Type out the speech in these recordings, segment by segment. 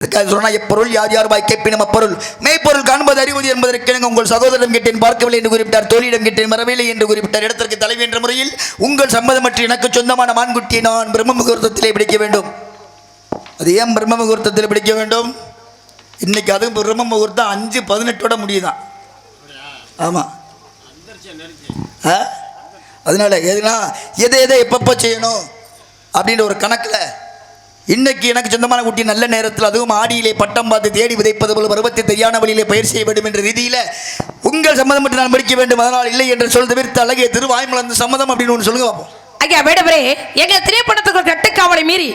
எப்பொருள் யார் யார் வாய் கேட்பினும் அப்பொருள் மெய்ப்பொருள் காண்பது அறிவது என்பதற்கு உங்கள் சகோதரிடம் கேட்டேன் பார்க்கவில்லை என்று குறிப்பிட்டார், தோழியிடம் கேட்டேன் மறவில்லை என்று குறிப்பிட்டார். இடத்திற்கு தலைவி என்ற முறையில் உங்கள் சம்மதமற்ற எனக்கு சொந்தமான மான்குட்டியை நான் பிரம்ம முகூர்த்தத்திலே பிடிக்க வேண்டும். அது ஏன் பிரம்ம முகூர்த்தத்தில் பிடிக்க வேண்டும்? இன்னைக்கு அதுவும் பிரம்ம முகூர்த்தம் 5:18 முடியுதான். ஆமாம், அதனால எதுனா எதை எப்பப்போ செய்யணும் அப்படின்ற ஒரு கணக்கில் இன்னைக்கு எனக்கு சொந்தமான குட்டி நல்ல நேரத்தில் அதுவும் ஆடியிலே பட்டம் பார்த்து தேடி விதைப்பது போல பருவத்தை தெரியான வழியிலே பயிர் செய்ய வேண்டும் என்ற ரீதியில் உங்கள் சம்மதம் மட்டும் நான் முடிக்க வேண்டும். அதனால் இல்லை என்று சொல் தவிர்த்து அழகிய திருவாய்மலர்ந்த சம்மதம் அப்படின்னு ஒன்று சொல்லுங்க பார்ப்போம். ஐயா வேடவரே, எங்கள் திரைப்படத்துக்கு ஒரு கட்டுக்காவலை மீறி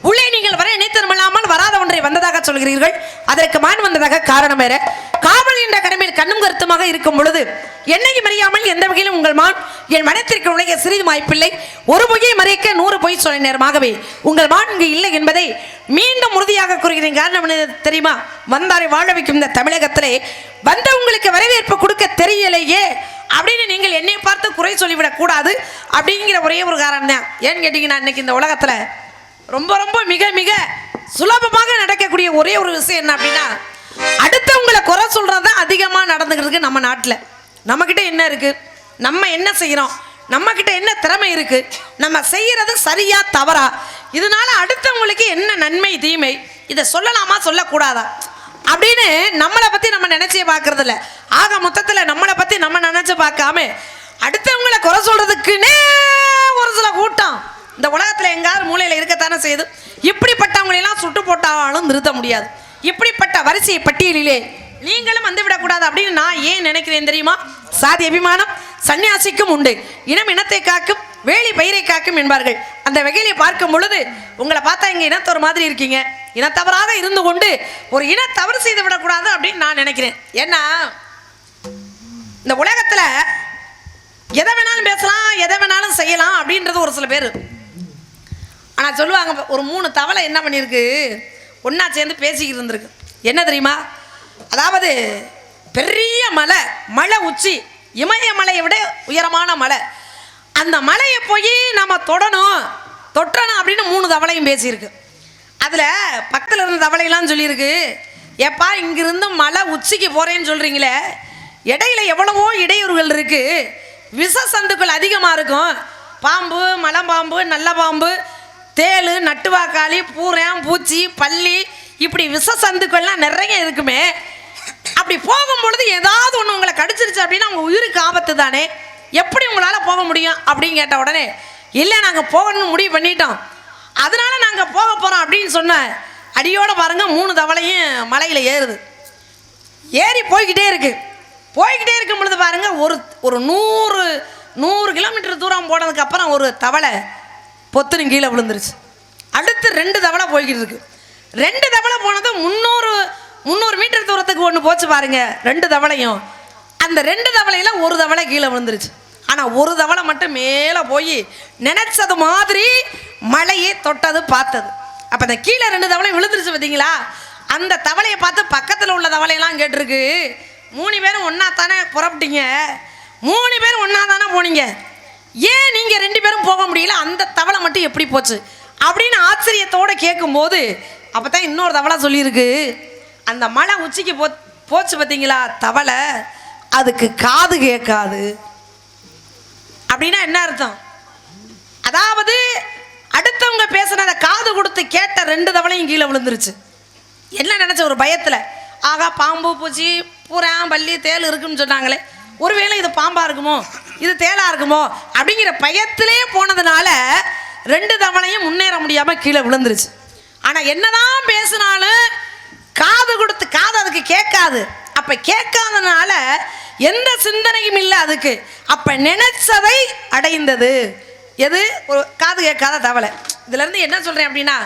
உள்ளே நீங்கள் வர நினைத்தருமில்லாமல் வராத ஒன்றை வந்ததாக சொல்கிறீர்கள். அதற்கு மான் வந்ததாக காரணம் வேற. காவல் என்ற கடமையில் கண்ணும் கருத்துமாக இருக்கும் பொழுது என்னையும் அறியாமல் எந்த வகையிலும் உங்கள் மான் என் மனத்திற்கு உலக சிறிது வாய்ப்பில்லை. ஒரு பொய்யை மறைக்க 100 பொய் சொல்ல நேரமாகவே உங்கள் மான் இங்கு இல்லை என்பதை மீண்டும் உறுதியாக கூறுகிறேன். காரணம் என்ன தெரியுமா? வந்தாரை வாழ வைக்கும் இந்த தமிழகத்திலே வந்த உங்களுக்கு வரவேற்பு கொடுக்க தெரியலையே அப்படின்னு நீங்கள் என்னை பார்த்து குறை சொல்லிவிடக் கூடாது அப்படிங்கிற ஒரே ஒரு காரணம் தான். ஏன்னு கேட்டீங்கன்னா, இன்னைக்கு இந்த உலகத்துல ரொம்ப ரொம்ப மிக மிக சுலபமாக நடக்கக்கூடிய ஒரே ஒரு விஷயம் என்ன அப்படின்னா, அடுத்தவங்களை குறை சொல்றது தான் அதிகமாக நடந்துக்கிட்டு இருக்கு நம்ம நாட்டில். நம்மக்கிட்ட என்ன இருக்கு, நம்ம என்ன செய்கிறோம், நம்மக்கிட்ட என்ன திறமை இருக்கு, நம்ம செய்யறது சரியா தவறா, இதனால அடுத்தவங்களுக்கு என்ன நன்மை தீமை, இதை சொல்லலாமா சொல்லக்கூடாதா அப்படின்னு நம்மளை பற்றி நம்ம நினைச்சே பார்க்கறது இல்லை. ஆக மொத்தத்தில் நம்மளை பற்றி நம்ம நினைச்சு பார்க்காம அடுத்தவங்களை குறை சொல்றதுக்குன்னே ஒரு சில கூட்டம் இந்த உலகத்தில் எங்காவது மூலையில் இருக்கத்தானே செய்யுது. இப்படிப்பட்டவங்களெல்லாம் சுட்டு போட்டாலும் நிறுத்த முடியாது. இப்படிப்பட்ட வரிசை பட்டியலிலே நீங்களும் வந்துவிடக்கூடாது அப்படின்னு நான் ஏன் நினைக்கிறேன் தெரியுமா? சாதி அபிமானம் சன்னியாசிக்கும் உண்டு. இனம் இனத்தை காக்கும், வேலி பயிரை காக்கும் என்பார்கள். அந்த வகையிலே பார்க்கும் பொழுது உங்களை பார்த்தா இங்கே இனத்தொரு மாதிரி இருக்கீங்க. இனத்தவறாக இருந்து கொண்டு ஒரு இனத்தவறு செய்து விடக்கூடாது அப்படின்னு நான் நினைக்கிறேன். ஏன்னா இந்த உலகத்தில் எதை வேணாலும் பேசலாம், எதை வேணாலும் செய்யலாம் அப்படின்றது ஒரு சில பேர். ஆனால் சொல்லுவாங்க, ஒரு 3 தவளை என்ன பண்ணியிருக்கு, ஒன்றா சேர்ந்து பேசிக்கிட்டு இருந்திருக்கு. என்ன தெரியுமா? அதாவது பெரிய மலை உச்சி, இமயமலையை விட உயரமான மலை, அந்த மலையை போய் நம்ம தொட்டணும் அப்படின்னு 3 தவளையும் பேசியிருக்கு. அதில் பக்கத்தில் இருந்த தவளையெல்லாம் சொல்லியிருக்கு, ஏப்பா இங்கிருந்து மலை உச்சிக்கு போகிறேன்னு சொல்கிறீங்களே, இடையில எவ்வளவோ இடையூறுகள் இருக்குது, விஷ சந்துக்கள் அதிகமாக இருக்கும், பாம்பு, மலைப்பாம்பு, நல்ல பாம்பு, தேள், நட்டுவாக்காளி, பூரன், பூச்சி, பல்லி, இப்படி விஷ சந்துக்கள்லாம் நிறைய இருக்குமே. அப்படி போகும்பொழுது ஏதாவது ஒன்று உங்களை கடிச்சிருச்சு அப்படின்னா உங்கள் உயிருக்கு ஆபத்து தானே, எப்படி உங்களால் போக முடியும் அப்படின்னு கேட்ட உடனே, இல்லை நாங்கள் போகணும்னு முடிவு பண்ணிட்டோம், அதனால நாங்கள் போக போகிறோம் அப்படின்னு சொன்ன அடியோட பாருங்க 3 தவளையும் மலையில் ஏறுது. ஏறி போய்கிட்டே இருக்கும் பொழுது பாருங்க ஒரு 100 கிலோமீட்டர் தூரம் போனதுக்கு அப்புறம் ஒரு தவளை பொத்துன்னு கீழே விழுந்துருச்சு. அடுத்து 2 தவளை போய்கிட்டு இருக்கு. 2 தவளை போனது 300 மீட்டர் தூரத்துக்கு ஒன்று போச்சு பாருங்க 2 தவளையும். அந்த 2 தவளையில ஒரு தவளை கீழே விழுந்துருச்சு. ஆனால் ஒரு தவளை மட்டும் மேலே போய் நினைச்சது மாதிரி மலையை தொட்டது பார்த்தது. அப்போ அந்த கீழே 2 தவளை விழுந்துருச்சு பார்த்தீங்களா? அந்த தவளையை பார்த்து பக்கத்தில் உள்ள தவளையெல்லாம் கேட்டிருக்கு, 3 பேரும் ஒன்றா தானே புறப்பட்டீங்க, 3 பேரும் ஒன்றா தானே போனீங்க, ஏன் நீங்கள் 2 பேரும் போக முடியல, அந்த தவளை மட்டும் எப்படி போச்சு அப்படின்னு ஆச்சரியத்தோடு கேட்கும்போது அப்போ தான் இன்னொரு தவளை சொல்லியிருக்கு, அந்த மலை உச்சிக்கு போச்சு பார்த்தீங்களா தவளை, அதுக்கு காது கேட்காது. அப்படின்னா என்ன அர்த்தம்? அதாவது அடுத்தவங்க பேசுனதை காது கொடுத்து கேட்ட 2 தவளையும் கீழே விழுந்துருச்சு. என்ன நினச்ச ஒரு பயத்தில், ஆகா பாம்பு, பூச்சி, பூரன், பல்லி, தேள் இருக்குன்னு சொன்னாங்களே, ஒருவேளை இது பாம்பாக இருக்குமோ, இது தேளாக இருக்குமோ அப்படிங்கிற பயத்திலே போனதுனால 2 தவளையும் முன்னேற முடியாமல் கீழே விழுந்துருச்சு. ஆனால் என்னதான் பேசினாலும் காது கொடுத்து காது அதுக்கு கேட்காது. அப்போ கேட்காதனால எந்த சிந்தனையும் இல்லை அதுக்கு. அப்போ நினைச்சதை அடைந்தது எது? ஒரு காது கேட்காத தவளை. இதுலேருந்து என்ன சொல்கிறேன் அப்படின்னா,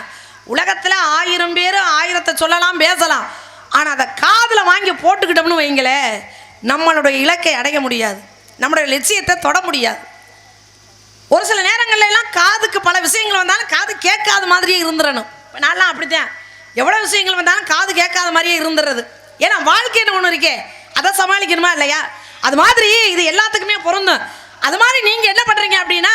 உலகத்தில் 1000 பேர் 1000 சொல்லலாம் பேசலாம், ஆனால் அதை காதில் வாங்கி போட்டுக்கிட்டோம்னு வைங்களே, நம்மளுடைய இலக்கை அடைய முடியாது, நம்மளுடைய லட்சியத்தை தொட முடியாது. ஒரு சில நேரங்கள்ல எல்லாம் காதுக்கு பல விஷயங்கள் வந்தாலும் காது கேட்காத மாதிரியே இருந்துடணும். இப்போ நான்லாம் அப்படித்தான், எவ்வளோ விஷயங்கள் வந்தாலும் காது கேட்காத மாதிரியே இருந்துடுறது. ஏன்னா வாழ்க்கைன்னு ஒன்று இருக்கே, அதை சமாளிக்கணுமா இல்லையா? அது மாதிரி இது எல்லாத்துக்குமே பொருந்தும். அது மாதிரி நீங்கள் என்ன பண்ணுறீங்க அப்படின்னா,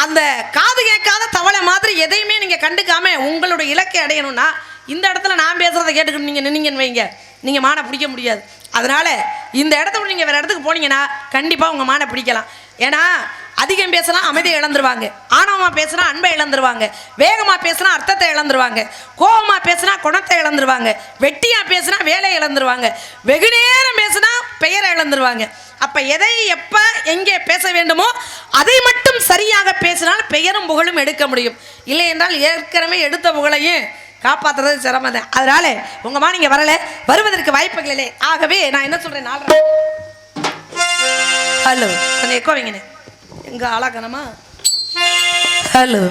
அந்த காது கேட்காத தவளை மாதிரி எதையுமே நீங்கள் கண்டுக்காம உங்களுடைய இலக்கை அடையணும்னா இந்த இடத்துல நான் பேசுறதை கேட்டுக்கிட்டு நீங்கள் நின்னீங்கன்னு வைங்க, நீங்கள் மானை பிடிக்க முடியாது. அதனால இந்த இடத்த விட்டு நீங்கள் வேற இடத்துக்கு போனீங்கன்னா கண்டிப்பாக உங்கள் மானை பிடிக்கலாம். ஏன்னா அதிகம் பேசினா அமைதியை இழந்துருவாங்க, ஆணவமாக பேசினா அன்பை இழந்துருவாங்க, வேகமாக பேசினா அர்த்தத்தை இழந்துருவாங்க, கோபமாக பேசினா குணத்தை இழந்துருவாங்க, வெட்டியாக பேசினா வேலையை இழந்துருவாங்க, வெகு நேரம் பேசினா பெயரை இழந்துருவாங்க. அப்போ எதை எப்போ எங்கே பேச வேண்டுமோ அதை மட்டும் சரியாக பேசினால் பெயரும் புகழும் எடுக்க முடியும். இல்லை என்றால் ஏற்கனவே எடுத்த புகழையும் காப்பாற்றுறது சிரமம் தான். அதனால உங்கள் மா நீங்கள் வரலை, வருவதற்கு வாய்ப்புகள் இல்லை. ஆகவே நான் என்ன சொல்கிறேன், 4 ஹலோ கொஞ்சம் எக்கோ வைங்கண்ணே, எங்க ஆளாக்கணுமா? ஹலோ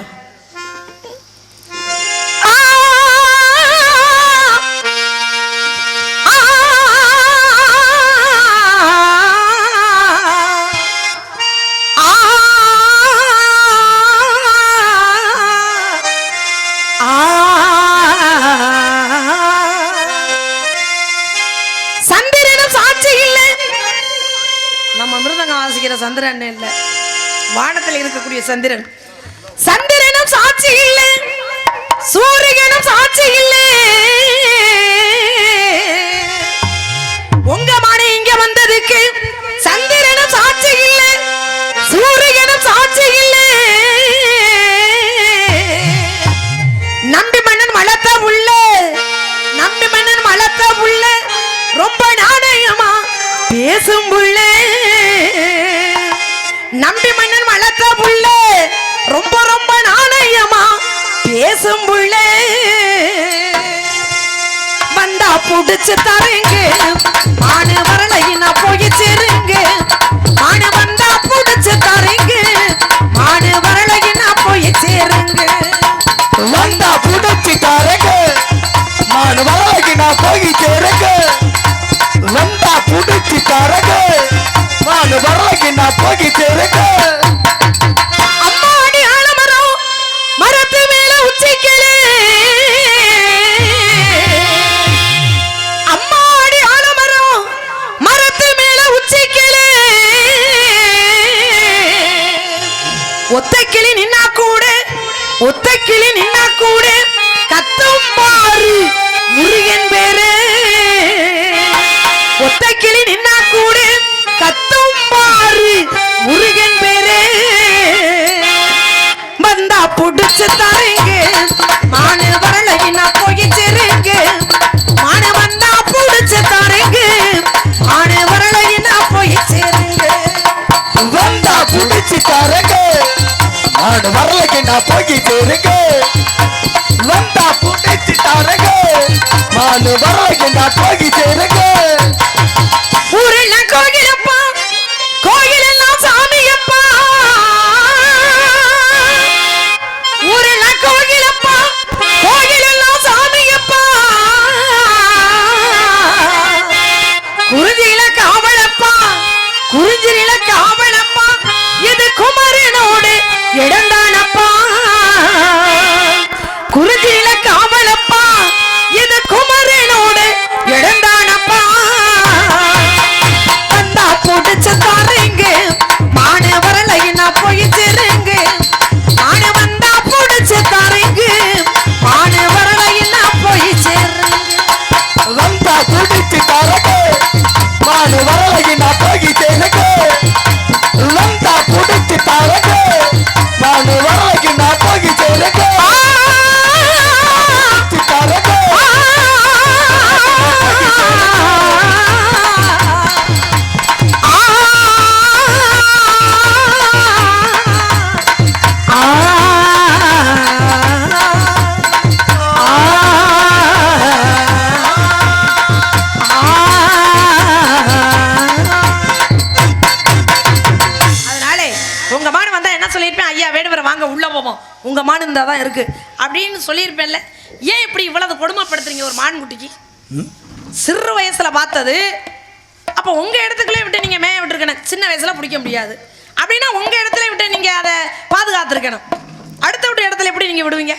சந்திரனும் சாட்சி இல்லை. நம்ம மிருதங்கம் வாசிக்கிற சந்திரன் இல்லை, வானத்தில் இருக்கக்கூடிய சந்திரன். சந்திரனும் சாட்சி இல்லை, சூரியனும் சாட்சி இல்லை. உங்க மானே இங்க வந்ததுக்கு சந்திரனும் சாட்சி இல்லை, சூரியனும் சாட்சி இல்லை. நம்பி மன்னன் வளர்த்த உள்ள, நம்பி மன்னன் வளர்த்த உள்ள ரொம்ப நாணயமா பேசும் புள்ளே. நம்பி மன்னன் வளர்த்த புள்ள ரொம்ப ரொம்ப நாணயமா பேசும் புள்ள. வந்தா புடிச்சு தரேங்க, மானு வரலையினா போய் சேருங்க. மானு வந்தா புடிச்சு தரேங்க, மானு வரலையினா போய் சேருங்க. வந்தா புடிச்சு தரேங்க, மானு வரலையினா போய் சேருங்க. வந்தா புடிச்சு தரேங்க, மானு வரலையினா போய் சேருங்க. அம்மாடி ஆலமரம் மரத்து மேல உச்சிக்கலே, அம்மாடி ஆலமரம் மரத்து மேல உச்சிக்கலே. ஒத்தைக்கிளி நின்னா கூட, ஒத்தைக்கிளி நின்னா கூட கத்தும் பாரு முருகன் பேரு. ஒத்தைக்கிளி நின்னா கூட கத்தும் பாரு முருகன் பேரு. வந்தா புடிச்சு தரேங்க, மானு வரலையினா போய் சேருங்க. மானு வந்தா புடிச்சு தரேங்க, மானு வரலையினா போய் சேருங்க. வந்தா புடிச்சு தரேங்க, மானு வரலையினா போய் சேருங்க. வந்தா புடிச்சு தரேங்க, மானு வரலையினா போய் சேருங்க. ஊரெல்லாம் கோயிலப்பா, கோயிலெல்லாம் சாமியப்பா. ஊரெல்லாம் கோயிலப்பா, கோயிலெல்லாம் சாமியப்பா. குறிஞ்சியில காவலப்பா, குறிஞ்சியில காவலப்பா. இது குமரனோடு இடந்தானப்பா. குறிஞ்சியில காவலப்பா, இது குமரனோடு இடந்தானப்பா. வந்தா புடிச்சு தரேங்க, மானு வரலையினா போய் சேருங்க. மானு வந்தா புடிச்சு தரேங்க, மானு வரலையினா போய் சேருங்க. வந்தா புடிச்சு தரேங்க, மானு வரலையினா போய் சேருங்க. வந்தா புடிச்சு தரேங்க, மானு வரலையினா போய் சேருங்க. உங்க மான் இருந்தா தான் இருக்கு அப்படின்னு சொல்லியிருப்பேன்ல. ஏன் இப்படி இவ்வளவு கொடுமைப்படுத்துறீங்க ஒரு மான் குட்டிக்கு? சிறு வயசுல பார்த்தது, அப்ப உங்க இடத்துக்குள்ளே விட்டு நீங்க மேய விட்டுருக்கணும். சின்ன வயசுல பிடிக்க முடியாது அப்படின்னா உங்க இடத்துல விட்டு நீங்க அதை பாதுகாத்துருக்கணும். அடுத்த விட்டு இடத்துல எப்படி நீங்க விடுவீங்க?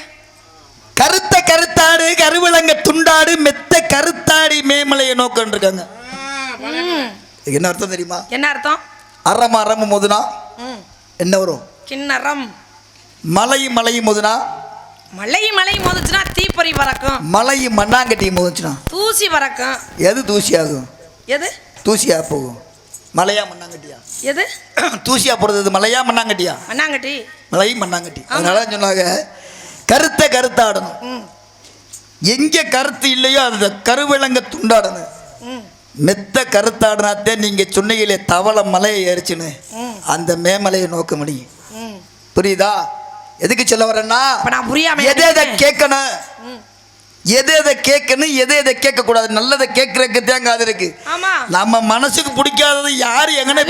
கருத்த கருத்தாடு கருவிலங்க துண்டாடு மெத்த கருத்தாடி மேமலையை நோக்கன்னு இருக்காங்க. என்ன அர்த்தம் தெரியுமா? என்ன அர்த்தம்? அறம் அறம் மோதுனா என்ன வரும்? கிண்ணறம். மலையும் மலையும் மோதுனா மலை மோதுச்சுன்னா தீப்பொறி பறக்கும். மலையும் மண்ணாங்கட்டியும் மோதுச்சுனா தூசி பறக்கும். எது தூசி ஆகும்? எது தூசியா போகும்? மலையா மண்ணாங்கட்டியா? எது தூசியா போடுறது மலையா மண்ணாங்கட்டியா? மண்ணாங்கட்டி. மலையும் மண்ணாங்கட்டி. அதனால சொன்னாங்க கருத்தாடணும். எங்க கருத்து இல்லையோ அந்த கருவிலங்க துண்டாடணும். மெத்த கருத்தாடினாத்தே நீங்க சொன்னீங்களே தவளை மலையை ஏறிச்சுன்னு அந்த மேமலையை நோக்க முடியும். புரியுதா? எதுக்கு சொல்ல வரேன்னா எதை கேட்கணும், எதை கேட்கணும், எதை கேட்க கூடாது. நல்லதை கேட்கறதுக்கு தேங்க அது இருக்கு. நம்ம மனசுக்கு பிடிக்காதது யாரு எங்கன்னு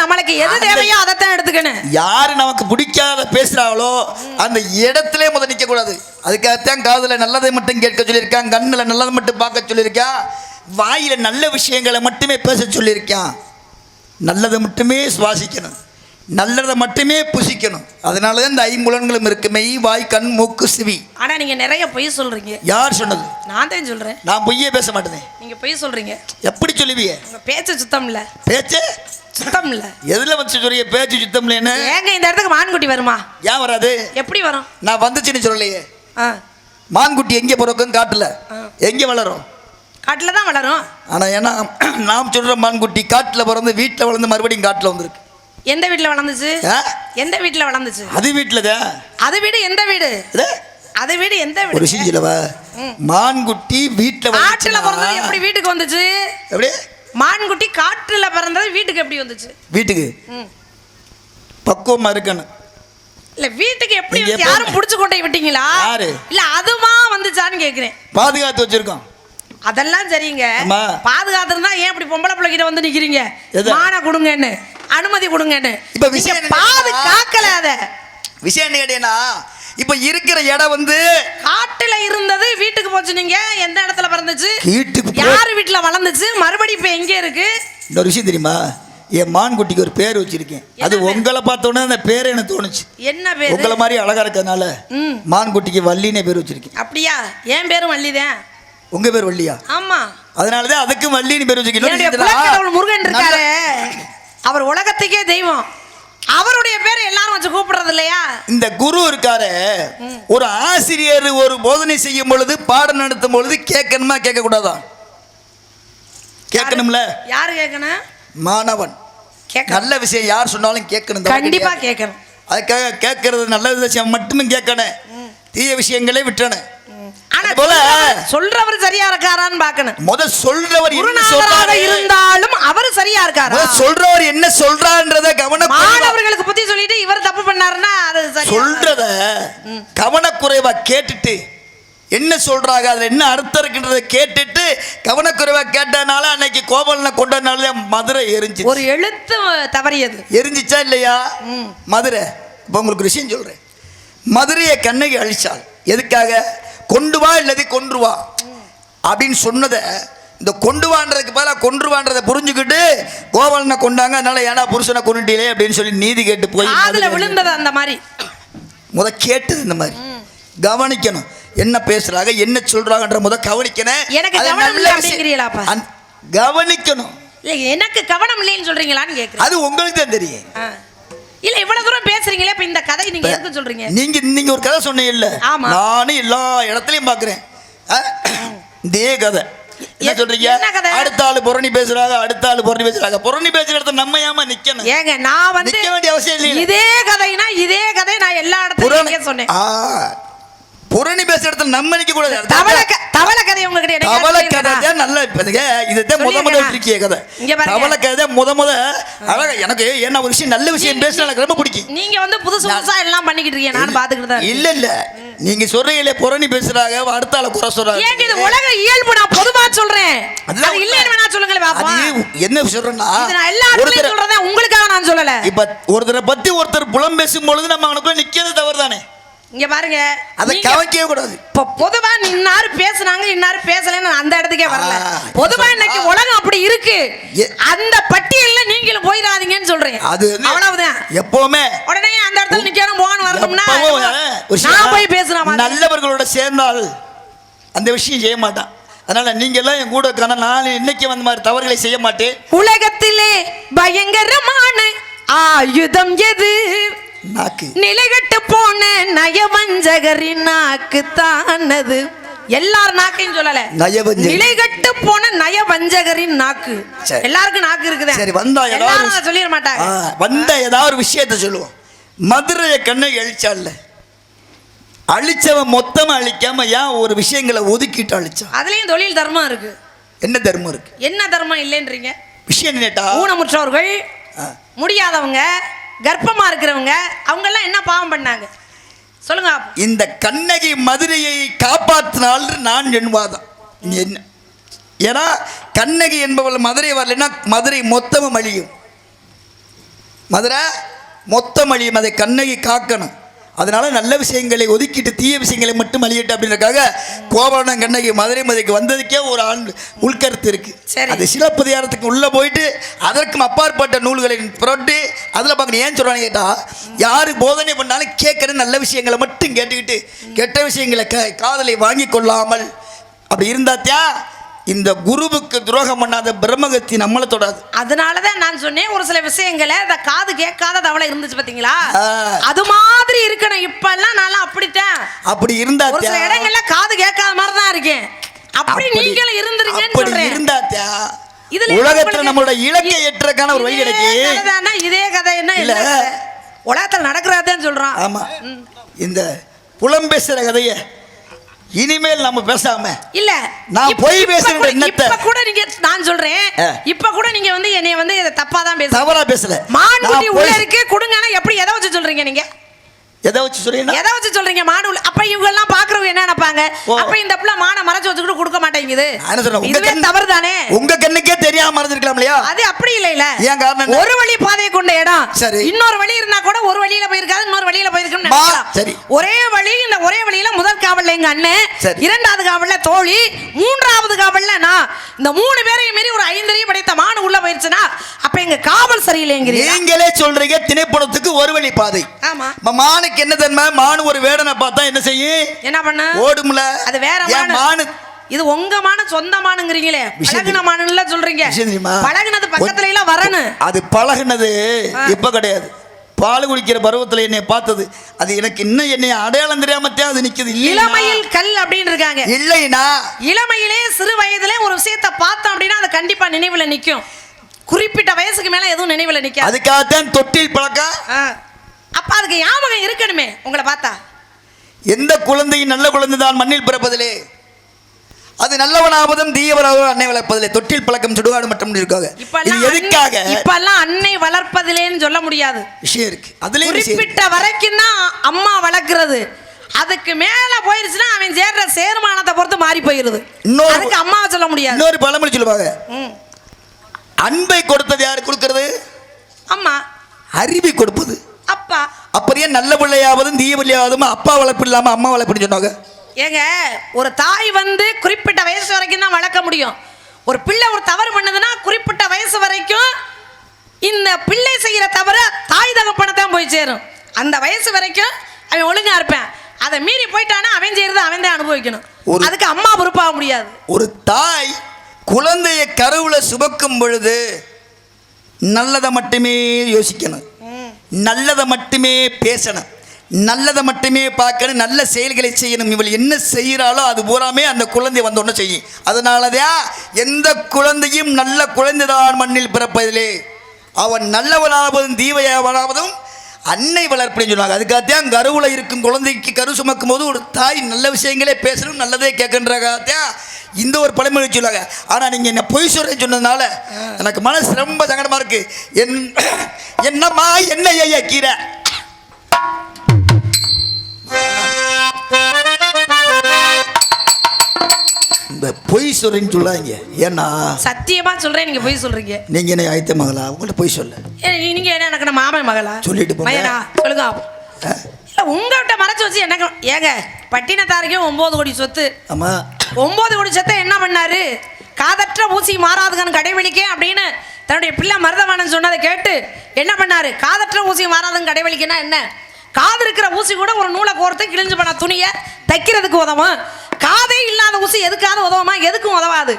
நம்மளுக்கு எது தேவையோ அதைத்தான் எடுத்துக்கணும். யாரு நமக்கு பிடிக்காத பேசுறாங்களோ அந்த இடத்துல முதல் நிக்க கூடாது. அதுக்காகத்தான் காதுல நல்லதை மட்டும் கேட்க சொல்லியிருக்கான், கண்ணுல நல்லதை மட்டும் பார்க்க சொல்லியிருக்கான், வாயில நல்ல விஷயங்களை மட்டுமே பேச சொல்லியிருக்கான். நல்லதை மட்டுமே சுவாசிக்கணும், நல்லதை மட்டுமே புசிக்கணும். அதனாலதான் இந்த ஐம்புலன்களும் இருக்கு, மெய் வாய் கண் மூக்கு செவி. ஆனா நீங்க நிறைய பொய் சொல்றீங்க. யார் சொன்னது? நான் தான் சொல்றேன். நான் பொய்யே பேச மாட்டேன். நீங்க பொய் சொல்றீங்க. எப்படி சொல்லுவீங்க? உங்க பேச்சு சுத்தம் இல்ல. பேச்சு சுத்தம் இல்ல. எதுல வச்சு சொல்றீங்க பேச்சு சுத்தம் இல்லைன்னு? ஏங்க இந்த இடத்துக்கு மான்குட்டி வருமா? ஏன் வராது? எப்படி வரும்? நான் வந்துச்சுன்னு சொல்லலையே. மான்குட்டி எங்க பிறக்கும்? காட்டுல. எங்க வளரும்? காட்டுல தான் வளரும். ஆனா ஏன்னா நாம் சொல்ற மான்குட்டி காட்டுல பிறந்து வீட்டுல வளர்ந்து மறுபடியும் காட்டுல வந்திருக்கு. எந்த வீட்டுல வளர்ந்துச்சு? எந்த வீட்டுல வளர்ந்துச்சு? அது வீட்டுலதான். அது வீடு எந்த வீடு? அது வீடு எந்த வீடு? ஒரு விஷயம் மான்குட்டி வீட்டுல காட்டுல பிறந்தது எப்படி வீட்டுக்கு வந்துச்சு? எப்படி? மான்குட்டி காட்டுல பிறந்தது வீட்டுக்கு எப்படி வந்துச்சு? வீட்டுக்கு பக்குவமா இருக்கணும். இல்ல வீட்டுக்கு எப்படி யாரும் புடிச்சு கொண்டே விட்டீங்களா? இல்ல அதுமா வந்துச்சான்னு கேக்குறேன். பாதுகாத்து வச்சிருக்கோம். அதெல்லாம் சரிங்க. பாதுகாத்துனா ஏன் இப்படி பொம்பளை பிள்ளைகிட்ட வந்து நிக்கிறீங்க? மான கொடுங்கன்னு, அனுமதி கொடுங்கன்னு. இப்ப விஷயம் பாதுகாக்கல. அத விஷயம் என்ன கேட்டீங்கன்னா, இப்ப இருக்கிற இடம் வந்து காட்டுல இருந்தது வீட்டுக்கு போச்சு. நீங்க எந்த இடத்துல பிறந்துச்சு? வீட்டுக்கு. யாரு வீட்டுல வளர்ந்துச்சு? மறுபடியும் இப்ப எங்க இருக்கு? இன்னொரு விஷயம் தெரியுமா? என் மான்குட்டிக்கு ஒரு பேர் வச்சிருக்கேன். அது உங்களை பார்த்தோன்னே அந்த பேர் எனக்கு தோணுச்சு. என்ன பேர்? உங்களை மாதிரி அழகா இருக்கிறதுனால மான்குட்டிக்கு வள்ளினே பேர் வச்சிருக்கேன். அப்படியா? என் பேரும் வள்ளிதான். உங்க பேர் வள்ளியா? ஆமா. அதனாலதான் அதுக்கு வள்ளின்னு பேர் வச்சிருக்கேன். முருகன் இருக்காரு, அவர் உலகத்துக்கே தெய்வம். அவருடைய பேரை எல்லாரும் வச்சு கூப்பிடுறது இல்லையா? இந்த குரு இருக்காரு, ஒரு ஆசிரியர் ஒரு போதனை செய்யும் பொழுது, பாடம் நடத்தும் பொழுது கேட்கணுமா கேட்க கூடாதா? கேட்கணும்ல. யாரு கேட்கணும்? மாணவன். நல்ல விஷயம் யார் சொன்னாலும் கேட்கணும். கண்டிப்பா கேட்கணும். அதுக்காக கேட்கறது நல்ல விஷயம் மட்டுமே கேட்கணும், தீய விஷயங்களே விட்டணும். சொல்றவர் சரியா இருக்காரான்னு பார்க்கணும். முதல் சொல்றவர் என்ன சொல்றாரு இருந்தாலும் அவர் சரியா இருக்காரா? சொல்றவர் என்ன சொல்றான்றத கவனம். மாணவர்களுக்கு புத்தி சொல்லிட்டு இவர் தப்பு பண்ணாருன்னா அது சரி. சொல்றத கவனக்குறைவா கேட்டுட்டு என்ன சொல்றாங்க, அதுல என்ன அர்த்தம் இருக்குன்றத கேட்டுட்டு கவனக்குறைவா கேட்டனால அன்னைக்கு கோவலனை கொண்டனால மதுரை எரிஞ்சு. ஒரு எழுத்து தவறியது. எரிஞ்சிச்சா இல்லையா மதுரை? இப்ப உங்களுக்கு விஷயம் சொல்றேன். மதுரையை கண்ணகி அழிச்சாள். எதுக்காக? கொண்டு வா இல்லது கொன்று வா அப்படின்னு சொன்னதை இந்த கொண்டு வான்றதுக்கு பதிலாக கொன்றுவான்றதை புரிஞ்சுக்கிட்டு கோவலனை கொண்டாங்க. அதனால ஏன்னா புருஷனை கொண்டுட்டீங்களே அப்படின்னு சொல்லி நீதி கேட்டு போய் அதுல விழுந்தது. அந்த மாதிரி முத கேட்டது இந்த மாதிரி கவனிக்கணும். என்ன பேசுறாங்க, என்ன சொல்றாங்கன்ற முத கவனிக்கணும். எனக்கு கவனம் இல்லை அப்படிங்கிறீங்களாப்பா? கவனிக்கணும். இல்லை எனக்கு கவனம் இல்லைன்னு சொல்றீங்களான்னு கேட்குறேன். அது உங்களுக்கு தான் தெரியும். இல்ல இவ்வளவு தூரம் பேசுறீங்களே, இப்ப இந்த கதை நீங்க எதுக்கு சொல்றீங்க? நீங்க ஒரு கதை சொன்னீங்க இல்ல? நானும் எல்லா இடத்துலயும் பாக்குறேன் இதே கதை. என்ன சொல்றீங்க? அடுத்த ஆளு புரணி பேசுறாங்க, அடுத்த ஆளு புரணி பேசுறாங்க. புரணி பேசுற இடத்துல நம்ம ஏமா நிக்கணும்? ஏங்க நான் வந்து நிக்க வேண்டிய அவசியம் இல்லை. இதே கதைனா இதே கதை நான் எல்லா இடத்துலயும் சொன்னேன். புரணி பேசுற இடத்துல நம்ம நிக்க கூடாது. தவளை கதை உங்ககிட்ட தவளை கதை தான் நல்லா இப்பதுங்க. இதுதான் முத இருக்கிய கதை. தவளை கதை முத அழகா எனக்கு என்ன ஒரு விஷயம் நல்ல விஷயம் பேசுறது எனக்கு ரொம்ப பிடிக்கும். நீங்க வந்து புதுசு புதுசா எல்லாம் பண்ணிக்கிட்டு இருக்கீங்க, நான் பாத்துக்கிட்டு தான். இல்ல நீங்க சொல்றீங்களே புரணி பேசுறாங்க, அடுத்த ஆள குறை சொல்றாங்க. ஏங்க இது உலக இயல்பு, நான் பொதுவா சொல்றேன். அது இல்லன்னு வேணா சொல்லுங்களே பாப்பா. என்ன சொல்றேன்னா நான் எல்லா இடத்துலயும் சொல்றேன், உங்களுக்காக நான் சொல்லல. இப்ப ஒருத்தரை பத்தி ஒருத்தர் புலம் பேசும் பொழுது நம்ம அவனுக்குள்ள நிக்கிறது தவறு தானே? இங்க பாருங்க, அதை கவனிக்கவே கூடாது. இப்ப பொதுவா இன்னாரு பேசுனாங்க இன்னாரு பேசலன்னு அந்த இடத்துக்கே வரல. பொதுவா இன்னைக்கு உலகம் அப்படி இருக்கு, அந்த பட்டியல்ல நீங்களும் போயிடாதீங்கன்னு சொல்றீங்க. அது அவ்வளவுதான். எப்பவுமே உடனே அந்த இடத்துல நிக்கணும் போகணும் வரணும்னா நான் போய் பேசுறேன். நல்லவர்களோட சேர்ந்தால் அந்த விஷயம் செய்ய மாட்டான். அதனால நீங்க எல்லாம் என் கூட இருக்கான நான் இன்னைக்கு வந்த மாதிரி தவறுகளை செய்ய மாட்டேன். உலகத்திலே பயங்கரமான ஆயுதம் எது? நாக்கு நிலைகட்டு போன நயவஞ்சகரின் நாக்கு தானது. எல்லாரும் நாக்கையும் சொல்லல, நிலைகட்டு போன நயவஞ்சகரின் நாக்கு. எல்லாருக்கும் நாக்கு இருக்குதா? சரி, வந்தா எல்லாரும் சொல்லிட மாட்டாங்க. வந்த ஏதாவது ஒரு விஷயத்த சொல்லுவோம். மதுரையை கண்ணகி அழிச்சால, அழிச்சவன் மொத்தமா அழிக்காம ஏன் ஒரு விஷயங்களை ஒதுக்கிட்டு அழிச்சான்? அதுலயும் தொழில் தர்மம் இருக்கு. என்ன தர்மம் இருக்கு? என்ன தர்மம் இல்லைன்றீங்க? விஷயம் கேட்டா, ஊனமுற்றவர்கள், முடியாதவங்க, கர்ப்பமா இருக்கிறவங்க, அவங்க எல்லாம் என்ன பாவம் பண்ணாங்க சொல்லுங்க. இந்த கண்ணகி மதுரையை காப்பாற்றினால் நான் என்வாதம். என்ன ஏன்னா கண்ணகி என்பவள் மதுரை வரலைன்னா மதுரை மொத்தமும் அழியும். மதுரை மொத்தம் அழியும். அதை கண்ணகி காக்கணும். அதனால நல்ல விஷயங்களை ஒதுக்கிட்டு தீய விஷயங்களை மட்டும் அழியட்டு அப்படின்றக்காக கோவலன் கண்ணகி மதுரை மதுரைக்கு வந்ததுக்கே ஒரு உள்கருத்து இருக்கு. அது சிலப்பதிகாரத்துக்கு உள்ள போயிட்டு அதற்கும் அப்பாற்பட்ட நூல்களை புரட்டு அதில் பார்க்கணும். ஏன் சொல்றான்னு கேட்டா, யாரு போதனை பண்ணாலும் கேட்கறது நல்ல விஷயங்களை மட்டும் கேட்டுக்கிட்டு கெட்ட விஷயங்களை காதலை வாங்கி கொள்ளாமல் அப்படி இருந்தாத்தியா இந்த குருவுக்கு துரோகம் பண்ணாத பிரம்மகத்தி நம்மளை தொடாது. அதனாலதான் நான் சொன்னேன், ஒரு சில விஷயங்களை அந்த காது கேட்காத தவளை இருந்துச்சு பாத்தீங்களா, அது மாதிரி இருக்கணும். இப்ப எல்லாம் நான் அப்படித்தான். அப்படி இருந்தா ஒரு சில இடங்கள்ல காது கேட்காத மாதிரி தான் இருக்கேன். அப்படி நீங்களும் இருந்துருங்கன்னு சொல்றேன். இருந்தாத்தியா இதுல உலகத்துல நம்மளோட இலக்கை ஏற்றக்கான ஒரு வழி கிடைக்கு. இதே கதை என்ன இல்ல உலகத்தில் நடக்கிறதான் சொல்றான். ஆமா, இந்த புலம் பேசுற கதைய இனிமேல் நம்ம பேசாம இல்ல, நான் போய் பேசுறேன். இப்ப கூட நீங்க நான் சொல்றேன், இப்ப கூட நீங்க வந்து என்னைய வந்து தப்பா தான் பேசுறீங்க. தவறா பேசல. மான்குட்டி உள்ள இருக்கு கொடுங்கனா எப்படி எதை வச்சு சொல்றீங்க? நீங்க எதை வச்சு சொல்றீங்க? எதை வச்சு சொல்றீங்க? மாடு உள்ள. அப்ப இவங்க எல்லாம் பாக்குறவங்க என்ன நினைப்பாங்க? அப்ப இந்த புள்ள மானை மறைச்சு வச்சுக்கிட்டு கொடுக்க மாட்டேங்குது. இதுவே தவறு தானே? உங்க கண்ணுக்கே தெரியாம மறைஞ்சிருக்கலாம் இல்லையா? அது அப்படி இல்ல. ஏன் காரணம்? ஒரு வழி பாதையை கொண்ட இடம், இன்னொரு வழி இருந்தா கூட ஒரு வழியில போயிருக்காது, இன்னொரு வழியில போயிருக்குன்னு நினைக்கலாம். ஒரே வழி. இந்த ஒரே வழியில முதல் காவல்ல எங்க அண்ணன், இரண்டாவது காவல்ல தோழி, மூன்றாவது காவல்ல நான். இந்த மூணு பேரையும் மீறி ஒரு 5 படைத்த மானு உள்ள போயிருச்சுன்னா அப்ப எங்க காவல் சரியில்லைங்கிறீங்க. நீங்களே சொல்றீங்க திணைப்படத்துக்கு ஒரு வழி பாதை. ஆமா, மானுக்கு என்ன தன்மை? மானு ஒரு வேடனை பார்த்தா என்ன செய்யும்? என்ன பண்ண? ஓடும்ல. அது வேற மானு. இது உங்க மான சொந்த மானுங்கிறீங்களே, பழகுன மானுல சொல்றீங்க. பழகுனது பக்கத்துல எல்லாம் வரணும். அது பழகுனது இப்ப கிடையாது. பால் குடிக்கிற பருவத்துல என்னை பார்த்தது அது எனக்கு இன்னும் என்னை அடையாளம் தெரியாமத்தே அது நிக்குது. இளமையில் கல் அப்படின்னு இருக்காங்க. இல்லைனா இளமையிலே சிறு வயதுல ஒரு விஷயத்தை பார்த்தோம் அப்படின்னா அது கண்டிப்பா நினைவுல நிக்கும். குறிப்பிட்ட வயசுக்கு மேல எதுவும் நினைவுல நிக்காது. அதுக்காகத்தான் தொட்டில் பழக்கம். அப்ப அதுக்கு ஞாபகம் இருக்கணுமே உங்களை பார்த்தா. எந்த குழந்தையும் நல்ல குழந்தை தான் மண்ணில் பிறப்பதிலே, அது நல்லவனாவதும் தீயவனாவதும் அன்னை வளர்ப்பதிலே. தொட்டில் பழக்கம் சுடுகாடு மட்டும் இருக்காங்க. இது எதுக்காக? இப்பெல்லாம் அன்னை வளர்ப்பதிலேன்னு சொல்ல முடியாது. விஷயம் இருக்கு. அதுல குறிப்பிட்ட வரைக்கும் தான் அம்மா வளர்க்கிறது. அதுக்கு மேல போயிருச்சுன்னா அவன் சேர்ற சேர்மானத்தை பொறுத்து மாறி போயிருது. அதுக்கு அம்மாவை சொல்ல முடியாது. இன்னொரு பழமொழி சொல்லுவாங்க, அன்பை கொடுத்தது யாரு கொடுக்கிறது? அம்மா. அறிவை கொடுப்பது அப்பா. அப்படியே நல்ல பிள்ளையாவதும் தீய பிள்ளையாவதும் அப்பா வளர்ப்பு இல்லாம அம்மா வளர்ப்புன்னு சொன்னாங்க. ஏங்க, ஒரு தாய் வந்து குறிப்பிட்ட வயசு வரைக்கும் தான் வளர்க்க முடியும். ஒரு பிள்ளை ஒரு தவறு பண்ணதுன்னா குறிப்பிட்ட வயசு வரைக்கும் இந்த பிள்ளை செய்யற தவறு தாய் தகப்பனை தான் போய் சேரும். அந்த வயசு வரைக்கும் அவன் ஒழுங்கா இருப்பான். அதை மீறி போயிட்டானா அவன் செய்யறது அவன் தான் அனுபவிக்கணும். அதுக்கு அம்மா பொறுப்பாக முடியாது. ஒரு தாய் குழந்தையை கருவுல சுமக்கும் பொழுது நல்லதை மட்டுமே யோசிக்கணும், நல்லதை மட்டுமே பேசணும், நல்லதை மட்டுமே பார்க்கணும், நல்ல செயல்களை செய்யணும். இவள் என்ன செய்கிறாளோ அது பூராமே அந்த குழந்தை வந்தோன்னு செய்யும். அதனாலதான் எந்த குழந்தையும் நல்ல குழந்தைதான் மண்ணில் பிறப்பதிலே அவன் நல்லவனாவதும் தீவையாவனாவதும் அன்னை வளர்ப்புன்னு சொன்னாங்க. அதுக்காகத்தான் கருவில் இருக்கும் குழந்தைக்கு கரு சுமக்கும் போது ஒரு தாய் நல்ல விஷயங்களே பேசணும், நல்லதே கேட்கன்றக்காகத்தான் இந்த ஒரு பழமொழி சொல்லாங்க. ஆனால் நீங்கள் என்ன பொய் சொல்றேன்னு சொன்னதுனால எனக்கு மனசு ரொம்ப சங்கடமாக இருக்கு. என்னம்மா என்ன ஐயா கீரை இந்த பொய் சொல்றேன்னு சொல்லாங்க. ஏன்னா சத்தியமா சொல்றேன், நீங்க பொய் சொல்றீங்க. நீங்க என்ன ஆயத்த மகளா? உங்கள்ட்ட பொய் சொல்ல. நீங்க என்ன எனக்கு மாமன் மகளா? சொல்லிட்டு போங்க. சொல்லுங்க. இல்ல உங்கள்கிட்ட மறைச்சு வச்சு எனக்கு ஏங்க பட்டினத்தாருக்கே 9 கோடி சொத்து. ஆமா, 9 கோடி சொத்தை என்ன பண்ணாரு? காதற்ற ஊசி மாறாதுகான்னு கடைவெளிக்கே அப்படின்னு தன்னுடைய பிள்ளை மருதவானன் சொன்னதை கேட்டு என்ன பண்ணாரு? காதற்ற ஊசி மாறாதுன்னு கடைவெளிக்குன்னா என்ன? காது இருக்கிற ஊசி கூட ஒரு நூலை கோர்த்து கிழிஞ்சு பண்ண துணியை தைக்கிறதுக்கு உதவும். காதே இல்லாத ஊசி எதுக்காவது உதவுமா? எதுக்கும் உதவாது.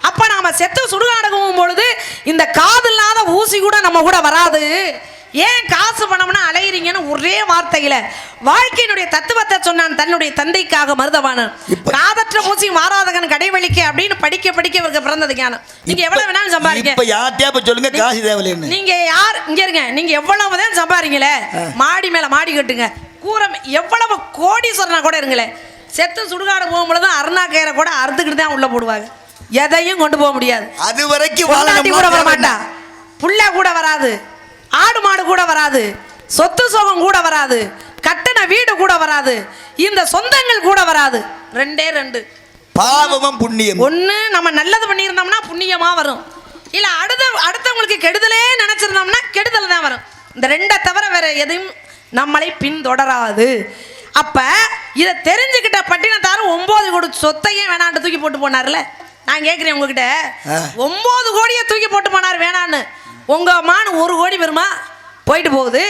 அப்ப நாம செத்து சுடுகாடு போகும் பொழுது இந்த காது இல்லாத ஊசி கூட நம்ம கூட வராது. ஏன் காசு பணம்னா அலையிறீங்கன்னு ஒரே வார்த்தையில வாழ்க்கையினுடைய தத்துவத்தை சொன்னான் தன்னுடைய தந்தைக்காக மருதவானன். காதற்ற மூசி மாறாதகன் கடைவெளிக்க அப்படின்னு படிக்க படிக்க இவருக்கு பிறந்தது ஞானம். நீங்க எவ்வளவு வேணாலும் சம்பாதிங்க. இப்ப யார்ட்டயா போய் சொல்லுங்க காசு தேவையில்லைன்னு. நீங்க யார் இங்க இருங்க, நீங்க எவ்வளவு தான் சம்பாதிங்களே, மாடி மேல மாடி கட்டுங்க, கூரை எவ்வளவு கோடீஸ்வரனா கூட இருங்களே, செத்து சுடுகாடு போகும்பொழுது அருணாக்கயிறை கூட அறுத்துக்கிட்டு தான் உள்ள போடுவாங்க. எதையும் கொண்டு போக முடியாது. அது வரைக்கும் கூட வர மாட்டா, புள்ள கூட வராது, ஆடு மாடு கூட வராது, சொத்து சோகம் கூட வராது, கட்டண வீடு கூட வராது, இந்த சொந்தங்கள் கூட வராது. ரெண்டே ரெண்டு, பாவமும் புண்ணியம். ஒண்ணு நம்ம நல்லது பண்ணியிருந்தோம்னா புண்ணியமா வரும், இல்ல அடுத்தவங்களுக்கு கெடுதலே நினைச்சிருந்தோம்னா கெடுதல் தான் வரும். இந்த ரெண்டை தவிர வேற எதையும் நம்மளை பின்தொடராது. அப்ப இதை தெரிஞ்சுக்கிட்ட பட்டினத்தாரும் 9 கோடி சொத்தையும் வேணான்னு தூக்கி போட்டு போனார்ல. நான் கேட்கிறேன் உங்ககிட்ட, 9 கோடியை தூக்கி போட்டு போனார் வேணான்னு. உங்க மானு 1 கோடி வருமா? போயிட்டு போகுது.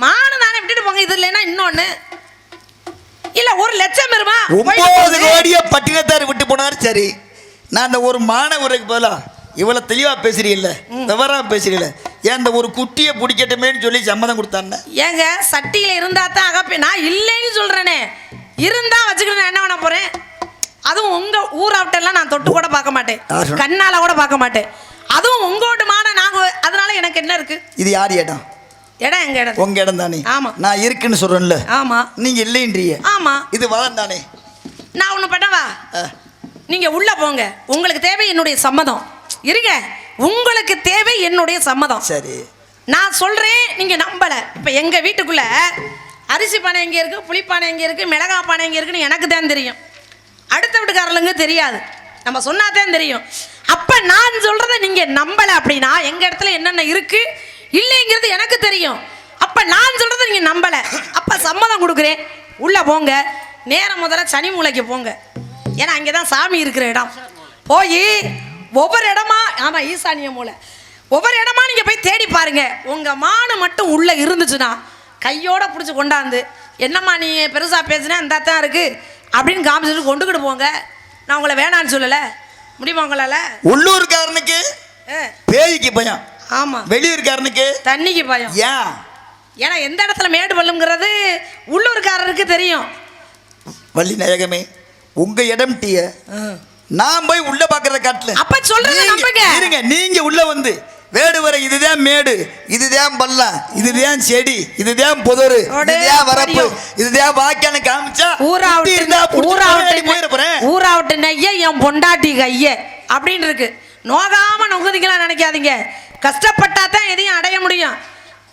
மானு தானே விட்டுட்டு போங்க. இது இல்லைன்னா இன்னொன்னு இல்ல 1 லட்சம் வருமா? 9 கோடியை பட்டினத்தார் விட்டு போனார். சரி, நான் அந்த ஒரு மாணவருக்கு பதிலா இவ்வளவு தெளிவா பேசுறீல்ல, விவரமா பேசுறீல்ல, ஏன் அந்த ஒரு குட்டியை பிடிக்கட்டுமேன்னு சொல்லி சம்மதம் கொடுத்தாங்க. ஏங்க சட்டியில இருந்தா தான் அகப்பே. நான் இல்லைன்னு சொல்றேனே, இருந்தா வச்சுக்கிட்டு நான் என்ன பண்ண போறேன்? அதுவும் உங்க ஊராவட்டெல்லாம் நான் தொட்டு கூட பார்க்க மாட்டேன், கண்ணால கூட பார்க்க மாட்டேன். அதுவும் உங்களோட மான நாங்க, அதனால எனக்கு என்ன இருக்கு? இது யார் இடம்? இடம் எங்க இடம்? உங்க இடம் தானே. ஆமா, நான் இருக்குன்னு சொல்றேன்ல. ஆமா, நீங்க இல்லைன்றீங்க. ஆமா, இது வளம் தானே. நான் ஒண்ணு பண்ணவா? நீங்க உள்ள போங்க, உங்களுக்கு தேவை என்னுடைய சம்மதம். இருங்க, உங்களுக்கு தேவை என்னுடைய சம்மதம். சரி, நான் சொல்றேன், நீங்க நம்பல. இப்ப எங்க வீட்டுக்குள்ள அரிசி பானை எங்க இருக்கு, புளிப்பானை எங்க இருக்கு, மிளகா பானை எங்க இருக்குன்னு எனக்கு தான் தெரியும், அடுத்த வீட்டுக்காரர்களுங்க தெரியாது. நம்ம சொன்னாதான் தெரியும். அப்ப நான் சொல்றத நீங்க நம்பல அப்படின்னா எங்க இடத்துல என்னென்ன இருக்கு இல்லைங்கிறது எனக்கு தெரியும். அப்ப நான் சொல்றத நீங்க நம்பல, அப்ப சம்மதம் கொடுக்குறேன், உள்ள போங்க. நேரம் முதல்ல சனி மூலைக்கு போங்க, ஏன்னா அங்கேதான் சாமி இருக்கிற இடம். போய் ஒவ்வொரு இடமா, ஆமா ஈசானிய மூலை, ஒவ்வொரு இடமா நீங்க போய் தேடி பாருங்க. உங்க மானு மட்டும் உள்ள இருந்துச்சுன்னா கையோட பிடிச்சி கொண்டாந்து, என்னம்மா நீ பெருசா பேசுனா இந்த தான் இருக்கு அப்படின்னு காமிச்சிட்டு கொண்டுக்கிட்டு போங்க. நான் உங்களை வேணான்னு சொல்லல, முடியுமா உங்களால? உள்ளூர்காரனுக்கு பேய்க்கு பயம், ஆமா, வெளியூர்காரனுக்கு தண்ணிக்கு பயம். ஏன்? ஏன்னா எந்த இடத்துல மேடு பள்ளுங்கிறது உள்ளூர்காரருக்கு தெரியும். வள்ளி நாயகமே, உங்க இடம் டீய நான் போய் உள்ள பாக்குறத காட்டல. அப்ப சொல்றத நம்புங்க. இருங்க, நீங்க உள்ள வந்து வேடு வர, இதுதான் மேடு, இதுதான் பள்ளம், இதுதான் செடி, இதுதான் புதரு, இதுதான் வரப்பு, இதுதான் வாய்க்கான காமிச்சா ஊராவட்டு நெய்ய என் பொண்டாட்டி கைய அப்படின்னு இருக்கு. நோகாம நொகுதிக்கலாம் நினைக்காதீங்க. கஷ்டப்பட்டா தான் எதையும் அடைய முடியும்.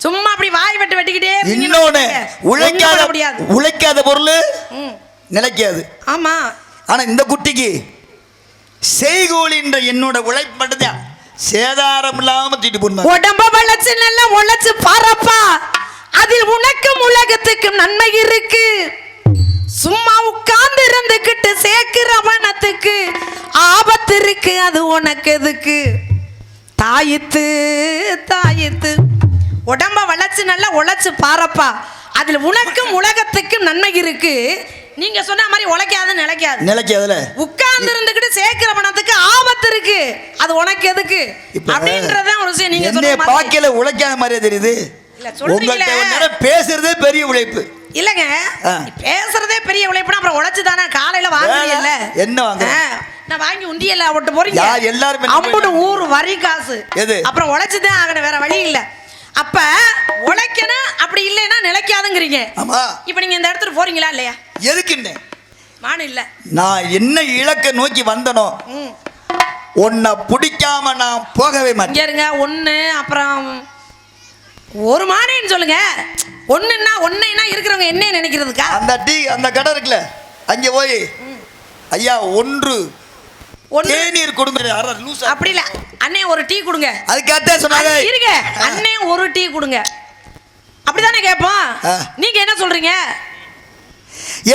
சும்மா அப்படி வாய் வெட்டு வெட்டிக்கிட்டே இன்னொன்னு உழைக்காத பொருள் நிலைக்காது. ஆமா, ஆனா இந்த குட்டிக்கு செய்கூலின்ற என்னோட உழைப்பு மட்டும்தான் சேதாரம் இல்லாம தூக்கிட்டு போனாங்க. உடம்ப வளைச்சு நல்லா உழைச்சு பாரப்பா, அதில் உனக்கும் உலகத்துக்கும் நன்மை இருக்கு. சும்மா உட்கார்ந்து இருந்துகிட்டு சேர்க்கிற பணத்துக்கு ஆபத்து இருக்கு, அது உனக்கு எதுக்கு? தாயித்து தாயித்து உடம்ப வளைச்சு நல்லா உழைச்சு பாரப்பா, அதில் உனக்கும் உலகத்துக்கும் நன்மை இருக்கு. நீங்க சொன்ன மாதிரி உழைக்காது நிலைக்காதுல உட்கார்ந்து இருந்துகிட்டு சேர்க்கிற பணத்துக்கு ஆபத்து இருக்கு, அது உனக்கு எதுக்கு அப்படின்றத ஒரு விஷயம். நீங்க என்ன பாக்கல உழைக்காத மாதிரியே தெரியுது. உங்கள்ட்ட பேசுறதே பெரிய உழைப்பு இல்லங்க, பேசுறதே பெரிய உழைப்புனா அப்புறம் உழைச்சு தானே காலையில வாங்குறீங்கல்ல. என்ன வாங்க? நான் வாங்கி உண்டியல்ல ஓட்டு போறீங்க எல்லாரும், அம்புட்டு ஊர் வரி காசு, அப்புறம் உழைச்சுதான் ஆகணும், வேற வழி இல்ல. அப்ப உழைக்கணும், அப்படி இல்லைன்னா நிலைக்காதுங்கிறீங்க. ஆமா, இப்ப நீங்க இந்த இடத்துல போறீங்களா இல்லையா? எதுக்குன்னு மானு இல்ல, நான் என்ன இலக்க நோக்கி வந்தனோ உன்னை பிடிக்காம நான் போகவே மாட்டேன். இருங்க, ஒண்ணு அப்புறம் ஒரு மானேன்னு சொல்லுங்க. ஒண்ணுன்னா ஒன்னைனா இருக்கிறவங்க என்ன நினைக்கிறதுக்கா? அந்த கடை இருக்குல்ல, அங்க போய் ஐயா ஒன்று தேநீர் கொடுங்க. அப்படி இல்ல, அண்ணே ஒரு டீ கொடுங்க. அதுக்காக சொன்னாங்க, இருங்க அண்ணே ஒரு டீ கொடுங்க, அப்படிதானே கேட்போம். நீங்க என்ன சொல்றீங்க?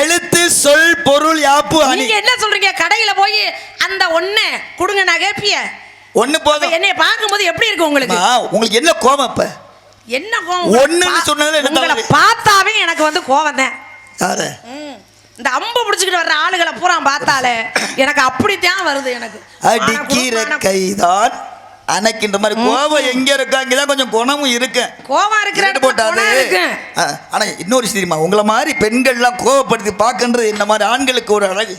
எழுத்து சொல் பொருள் யாப்பு. நீங்க என்ன சொல்றீங்க? கடையில போய் அந்த ஒண்ணு கொடுங்க நான் கேப்பிய ஒண்ணு போதும். என்னைய பார்க்கும்போது எப்படி இருக்கு உங்களுக்கு? உங்களுக்கு என்ன கோபம்? இப்ப என்ன கோபம்? ஒண்ணுன்னு சொன்னதுல உங்களை பார்த்தாவே எனக்கு வந்து கோபம் தான். யாரு? இந்த அம்பு பிடிச்சிக்கிட்டு வர்ற ஆளுகளை பூரா பார்த்தாலே எனக்கு அப்படித்தான் வருது. எனக்கு அடிக்கிற கைதான் அணைக்கின்ற மாதிரி கோபம் எங்க இருக்கா அங்கதான் கொஞ்சம் குணமும் இருக்கு. கோவம் இருக்கிற இரண்டு போட்டாது. ஆனா இன்னொரு விஷயம் தெரியுமா, உங்களை மாதிரி பெண்கள்லாம் கோவப்படுத்தி பார்க்கின்றது இந்த மாதிரி ஆண்களுக்கு ஒரு அழகு.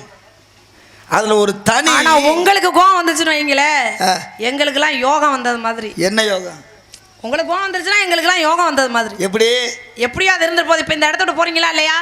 அதுல ஒரு தனி. ஆனா உங்களுக்கு கோவம் வந்துச்சுன்னு வைங்களே, எங்களுக்கெல்லாம் யோகம் வந்தது மாதிரி. என்ன யோகம்? உங்களுக்கு கோவம் வந்துருச்சுன்னா எங்களுக்கெல்லாம் யோகம் வந்தது மாதிரி. எப்படி? எப்படியா அது இருந்துட்டு போகுது. இப்ப இந்த இடத்த விட்டு போறீங்களா இல்லையா?